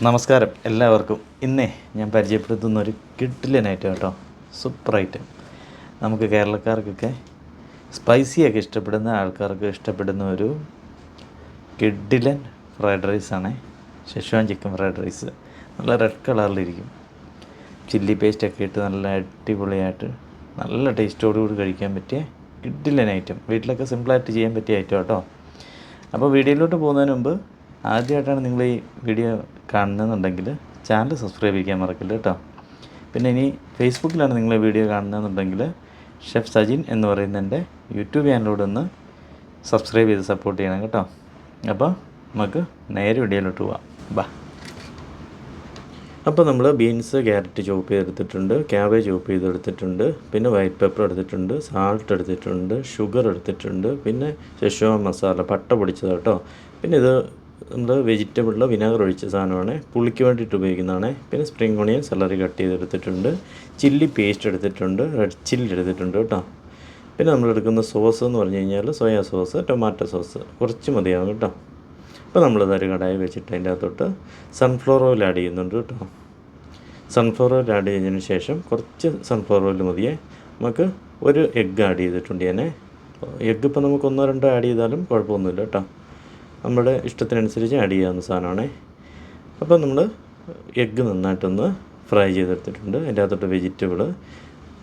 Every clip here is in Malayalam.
നമസ്കാരം എല്ലാവർക്കും. ഇന്നേ ഞാൻ പരിചയപ്പെടുത്തുന്ന ഒരു കിഡിലൻ ഐറ്റം കേട്ടോ. Super item. നമുക്ക് കേരളക്കാർക്കൊക്കെ സ്പൈസിയൊക്കെ ഇഷ്ടപ്പെടുന്ന ആൾക്കാർക്ക് ഇഷ്ടപ്പെടുന്ന ഒരു കിഡിലൻ ഫ്രൈഡ് റൈസാണ് ഷെഷ്വാൻ ചിക്കൻ ഫ്രൈഡ് റൈസ്. നല്ല റെഡ് കളറിലിരിക്കും. ചില്ലി പേസ്റ്റൊക്കെ ഇട്ട് നല്ല അടിപൊളിയായിട്ട് നല്ല ടേസ്റ്റോടുകൂടി കഴിക്കാൻ പറ്റിയ കിഡിലൻ ഐറ്റം. വീട്ടിലൊക്കെ സിമ്പിളായിട്ട് ചെയ്യാൻ പറ്റിയ ഐറ്റം കേട്ടോ. അപ്പോൾ വീഡിയോയിലോട്ട് പോകുന്നതിന് മുമ്പ് ആദ്യമായിട്ടാണ് നിങ്ങൾ ഈ വീഡിയോ കാണുന്നതെന്നുണ്ടെങ്കിൽ ചാനൽ സബ്സ്ക്രൈബ് ചെയ്യാൻ മറക്കില്ല കേട്ടോ. പിന്നെ ഇനി ഫേസ്ബുക്കിലാണ് നിങ്ങൾ വീഡിയോ കാണുന്നതെന്നുണ്ടെങ്കിൽ ഷെഫ് സജിൻ എന്ന് പറയുന്ന എൻ്റെ യൂട്യൂബ് ചാനലിലൂടെ ഒന്ന് സബ്സ്ക്രൈബ് ചെയ്ത് സപ്പോർട്ട് ചെയ്യണം കേട്ടോ. അപ്പോൾ നമുക്ക് നേരെ വീഡിയോയിലോട്ട് പോവാം. ബാ. അപ്പോൾ നമ്മൾ ബീൻസ് ക്യാരറ്റ് ചോപ്പ് ചെയ്തെടുത്തിട്ടുണ്ട്, ക്യാബേജ് ചോപ്പ് ചെയ്തെടുത്തിട്ടുണ്ട്, പിന്നെ വൈറ്റ് പെപ്പർ എടുത്തിട്ടുണ്ട്, സാൾട്ട് എടുത്തിട്ടുണ്ട്, ഷുഗർ എടുത്തിട്ടുണ്ട്, പിന്നെ ഷെഷ്വാൻ മസാല പട്ട പൊടിച്ചത് കേട്ടോ. പിന്നെ ഇത് നമ്മൾ വെജിറ്റബിളിൽ വിനാഗർ ഒഴിച്ച സാധനമാണ്, പുളിക്ക് വേണ്ടിയിട്ട് ഉപയോഗിക്കുന്നതാണ്. പിന്നെ സ്പ്രിംഗ് ഓണിയൻ സെലറി കട്ട് ചെയ്തെടുത്തിട്ടുണ്ട്, ചില്ലി പേസ്റ്റ് എടുത്തിട്ടുണ്ട്, റെഡ് ചില്ലി എടുത്തിട്ടുണ്ട് കേട്ടോ. പിന്നെ നമ്മൾ എടുക്കുന്ന സോസ് എന്ന് പറഞ്ഞു കഴിഞ്ഞാൽ സോയാ സോസ്, ടൊമാറ്റോ സോസ് കുറച്ച് മതിയാകും കേട്ടോ. അപ്പോൾ നമ്മളിതൊരു കടായി വെച്ചിട്ട് അതിൻ്റെ അകത്തോട്ട് സൺഫ്ലവർ ഓയിൽ ആഡ് ചെയ്യുന്നുണ്ട് കേട്ടോ. സൺഫ്ലവർ ഓയിൽ ആഡ് ചെയ്തതിന് ശേഷം കുറച്ച് സൺഫ്ലവർ ഓയിൽ മതിയേ. നമുക്ക് ഒരു എഗ്ഗ് ആഡ് ചെയ്തിട്ടുണ്ട് ഞാൻ. എഗ്ഗ് ഇപ്പോൾ നമുക്ക് ഒന്നോ രണ്ടോ ആഡ് ചെയ്താലും കുഴപ്പമൊന്നുമില്ല കേട്ടോ. നമ്മുടെ ഇഷ്ടത്തിനനുസരിച്ച് ആഡ് ചെയ്യാവുന്ന സാധനമാണ്. അപ്പോൾ നമ്മൾ എഗ്ഗ് നന്നായിട്ടൊന്ന് ഫ്രൈ ചെയ്തെടുത്തിട്ടുണ്ട്. അതിൻ്റെ അകത്തോട്ട് വെജിറ്റബിൾ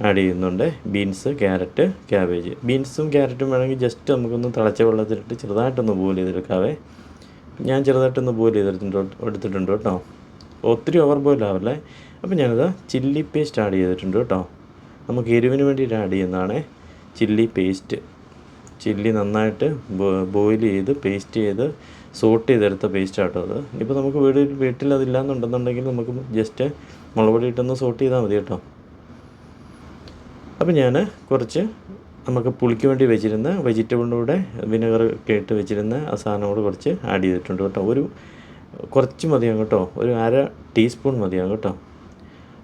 ആഡ് ചെയ്യുന്നുണ്ട്. Beans, carrot, cabbage. ബീൻസും ക്യാരറ്റും വേണമെങ്കിൽ ജസ്റ്റ് നമുക്കൊന്ന് തിളച്ച വെള്ളത്തിലിട്ട് ചെറുതായിട്ടൊന്ന് ബോയിൽ ചെയ്തെടുക്കാവേ. ഞാൻ ചെറുതായിട്ടൊന്ന് ബോയിൽ എടുത്തിട്ടുണ്ട് കേട്ടോ. ഒത്തിരി ഓവർ ബോയിൽ ആവല്ലേ. അപ്പോൾ ഞാനത് ചില്ലി പേസ്റ്റ് ആഡ് ചെയ്തിട്ടുണ്ട് കേട്ടോ. നമുക്ക് എരിവിന് വേണ്ടിയിട്ട് ആഡ് ചെയ്യുന്നതാണ് ചില്ലി പേസ്റ്റ്. ചില്ലി നന്നായിട്ട് ബോയിൽ ചെയ്ത് പേസ്റ്റ് ചെയ്ത് സോട്ട് ചെയ്തെടുത്ത പേസ്റ്റ് ആട്ടോ അത്. ഇനിയിപ്പോൾ നമുക്ക് വീട്ടിൽ അതില്ലാന്നുണ്ടെന്നുണ്ടെങ്കിൽ നമുക്ക് ജസ്റ്റ് മുളക് പൊടി ഇട്ടൊന്ന് സോട്ട് ചെയ്താൽ മതി കേട്ടോ. അപ്പോൾ ഞാൻ കുറച്ച് നമുക്ക് പുളിക്ക് വേണ്ടി വെച്ചിരുന്ന വെജിറ്റബിളിൻ്റെ കൂടെ വിനെഗർ ഒക്കെ ഇട്ട് വെച്ചിരുന്ന ആ സാധനം കൂടെ കുറച്ച് ആഡ് ചെയ്തിട്ടുണ്ട് കേട്ടോ. കുറച്ച് മതിയാകും കേട്ടോ, ഒരു 1/2 ടീസ്പൂൺ മതിയാകും കേട്ടോ.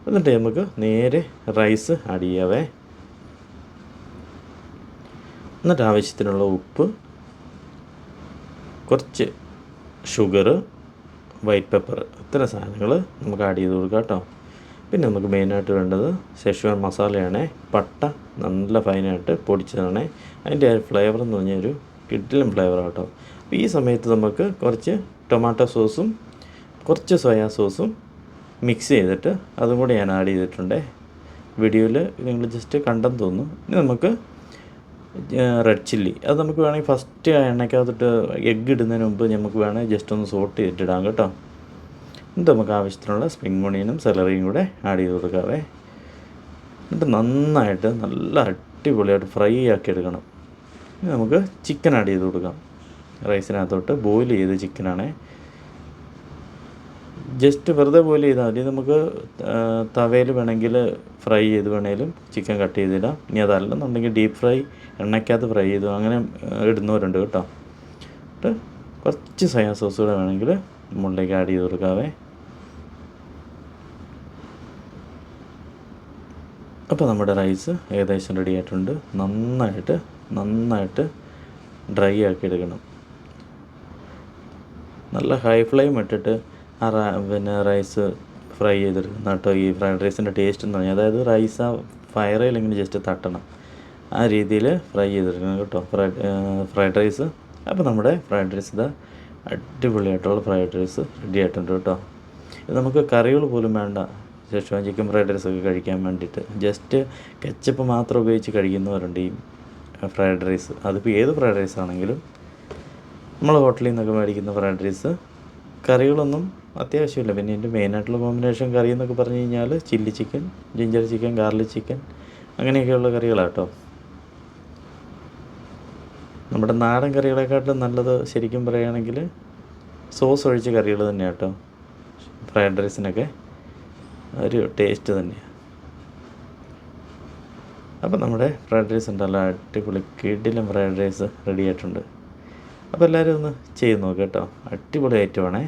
എന്നിട്ട് നമുക്ക് നേരെ റൈസ് ആഡ് ചെയ്യാവേ. എന്നിട്ട് ആവശ്യത്തിനുള്ള ഉപ്പ്, കുറച്ച് ഷുഗർ, വൈറ്റ് പെപ്പർ, ഇത്തരം സാധനങ്ങൾ നമുക്ക് ആഡ് ചെയ്ത് കൊടുക്കാം കേട്ടോ. പിന്നെ നമുക്ക് മെയിനായിട്ട് വേണ്ടത് ഷെഷ്വാൻ മസാലയാണ്. പട്ട നല്ല ഫൈനായിട്ട് പൊടിച്ചതാണ്. അതിൻ്റെ ഫ്ലേവർ എന്ന് പറഞ്ഞാൽ ഒരു കിഡിലും ഫ്ലേവർ കേട്ടോ. അപ്പോൾ ഈ സമയത്ത് നമുക്ക് കുറച്ച് ടൊമാറ്റോ സോസും കുറച്ച് സോയാ സോസും മിക്സ് ചെയ്തിട്ട് അതും കൂടി ഞാൻ ആഡ് ചെയ്തിട്ടുണ്ട്. വീഡിയോയിൽ നിങ്ങൾ ജസ്റ്റ് കണ്ടെന്ന് തോന്നുന്നു. ഇനി നമുക്ക് റെഡ് ചില്ലി, അത് നമുക്ക് വേണമെങ്കിൽ ഫസ്റ്റ് എണ്ണയ്ക്കകത്തിട്ട് എഗ്ഗ് ഇടുന്നതിന് മുമ്പ് നമുക്ക് വേണമെങ്കിൽ ജസ്റ്റ് ഒന്ന് സോട്ട് ചെയ്തിട്ടിടാം കേട്ടോ. എന്നിട്ട് നമുക്ക് ആവശ്യത്തിനുള്ള സ്പ്രിംഗ് ഓണിയനും സെലറിയും കൂടെ ആഡ് ചെയ്ത് കൊടുക്കാവേ. എന്നിട്ട് നന്നായിട്ട് നല്ല അടിപൊളിയായിട്ട് ഫ്രൈ ആക്കി എടുക്കണം. ഇനി നമുക്ക് ചിക്കൻ ആഡ് ചെയ്ത് കൊടുക്കാം. റൈസിനകത്തോട്ട് ബോയിൽ ചെയ്ത് ചിക്കനാണ്. ജസ്റ്റ് വെറുതെ ബോയിൽ ചെയ്താൽ മതി. നമുക്ക് തവയിൽ വേണമെങ്കിൽ ഫ്രൈ ചെയ്ത് വേണമെങ്കിലും ചിക്കൻ കട്ട് ചെയ്തിടാം. ഇനി അതല്ലെന്നുണ്ടെങ്കിൽ ഡീപ്പ് ഫ്രൈ എണ്ണയ്ക്കകത്ത് ഫ്രൈ ചെയ്തു അങ്ങനെ ഇടുന്നവരുണ്ട് കേട്ടോ. എന്നിട്ട് കുറച്ച് സോയാ സോസ് കൂടെ വേണമെങ്കിൽ മുകളിലേക്ക് ആഡ് ചെയ്ത് കൊടുക്കാവേ. അപ്പോൾ നമ്മുടെ റൈസ് ഏകദേശം റെഡി ആയിട്ടുണ്ട്. നന്നായിട്ട് ഡ്രൈ ആക്കി എടുക്കണം. നല്ല ഹൈ ഫ്ലെയിം ഇട്ടിട്ട് പിന്നെ റൈസ് ഫ്രൈ ചെയ്തെടുക്കണം കേട്ടോ. ഈ ഫ്രൈഡ് റൈസിൻ്റെ ടേസ്റ്റ് എന്ന് പറഞ്ഞാൽ അതായത് റൈസ് ആ ഫയറിലിങ്ങനെ ജസ്റ്റ് തട്ടണം, ആ രീതിയിൽ ഫ്രൈ ചെയ്തെടുക്കണം കേട്ടോ ഫ്രൈഡ് റൈസ്. അപ്പോൾ നമ്മുടെ ഫ്രൈഡ് റൈസ് ഇതാ അടിപൊളിയായിട്ടുള്ള ഫ്രൈഡ് റൈസ് റെഡി ആയിട്ടുണ്ട് കേട്ടോ. ഇത് നമുക്ക് കറികൾ പോലും വേണ്ട. ഷെഷ്വാൻ ചിക്കൻ ഫ്രൈഡ് റൈസ് ഒക്കെ കഴിക്കാൻ വേണ്ടിയിട്ട് ജസ്റ്റ് കെച്ചപ്പ് മാത്രം ഉപയോഗിച്ച് കഴിക്കുന്നവരുണ്ട് ഈ ഫ്രൈഡ് റൈസ്. അതിപ്പോൾ ഏത് ഫ്രൈഡ് റൈസ് ആണെങ്കിലും നമ്മൾ ഹോട്ടലിൽ നിന്നൊക്കെ മേടിക്കുന്ന ഫ്രൈഡ് റൈസ് കറികളൊന്നും അത്യാവശ്യമില്ല. പിന്നെ എൻ്റെ മെയിനായിട്ടുള്ള കോമ്പിനേഷൻ കറി എന്നൊക്കെ പറഞ്ഞു കഴിഞ്ഞാൽ chilli chicken, ginger chicken, garlic chicken അങ്ങനെയൊക്കെയുള്ള കറികളാണ് കേട്ടോ. നമ്മുടെ നാടൻ കറികളെക്കാട്ടും നല്ലത് ശരിക്കും പറയുകയാണെങ്കിൽ സോസ് ഒഴിച്ച കറികൾ തന്നെയാണ് കേട്ടോ. ഫ്രൈഡ് റൈസിനൊക്കെ ഒരു ടേസ്റ്റ് തന്നെയാണ്. അപ്പോൾ നമ്മുടെ ഫ്രൈഡ് റൈസ് ഉണ്ടല്ലോ, അടിപൊളി കിടിലൻ ഫ്രൈഡ് റൈസ് റെഡി ആയിട്ടുണ്ട്. അപ്പോൾ എല്ലാവരും ഒന്ന് ചെയ്ത് നോക്കുക കേട്ടോ. അടിപൊളി ഐറ്റമാണേ.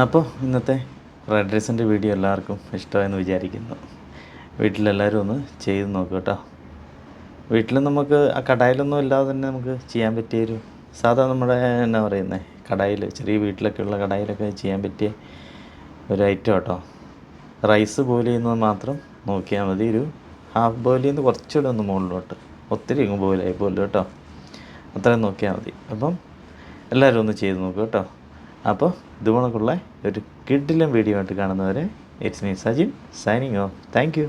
അപ്പോൾ ഇന്നത്തെ ഫ്രൈഡ് റൈസിൻ്റെ വീഡിയോ എല്ലാവർക്കും ഇഷ്ടമായെന്ന് വിചാരിക്കുന്നു. വീട്ടിലെല്ലാവരും ഒന്ന് ചെയ്ത് നോക്കുക കേട്ടോ. വീട്ടിൽ നമുക്ക് ആ കടായിലൊന്നും ഇല്ലാതെ തന്നെ നമുക്ക് ചെയ്യാൻ പറ്റിയൊരു സാധാ നമ്മുടെ എന്നാ പറയുന്നത് കടായിൽ ചെറിയ വീട്ടിലൊക്കെ ഉള്ള കടായിലൊക്കെ ചെയ്യാൻ പറ്റിയ ഒരു ഐറ്റം കേട്ടോ. റൈസ് ബോയിൽ ചെയ്യുന്നത് മാത്രം നോക്കിയാൽ മതി. ഒരു ഹാഫ് ബോയിൽ ചെയ്യുന്ന കുറച്ചുകൂടെ ഒന്ന് മുകളിലോട്ട്, ഒത്തിരി അങ്ങ് ബോയിലായി പോലും കേട്ടോ. അത്രയും നോക്കിയാൽ മതി. അപ്പം എല്ലാവരും ഒന്ന് ചെയ്ത് നോക്കുക കേട്ടോ. അപ്പോൾ ഇതുപോലുള്ള ഒരു കിഡിലും വീഡിയോ ആയിട്ട് കാണുന്നവരെ it's me Sajin signing off. Thank you.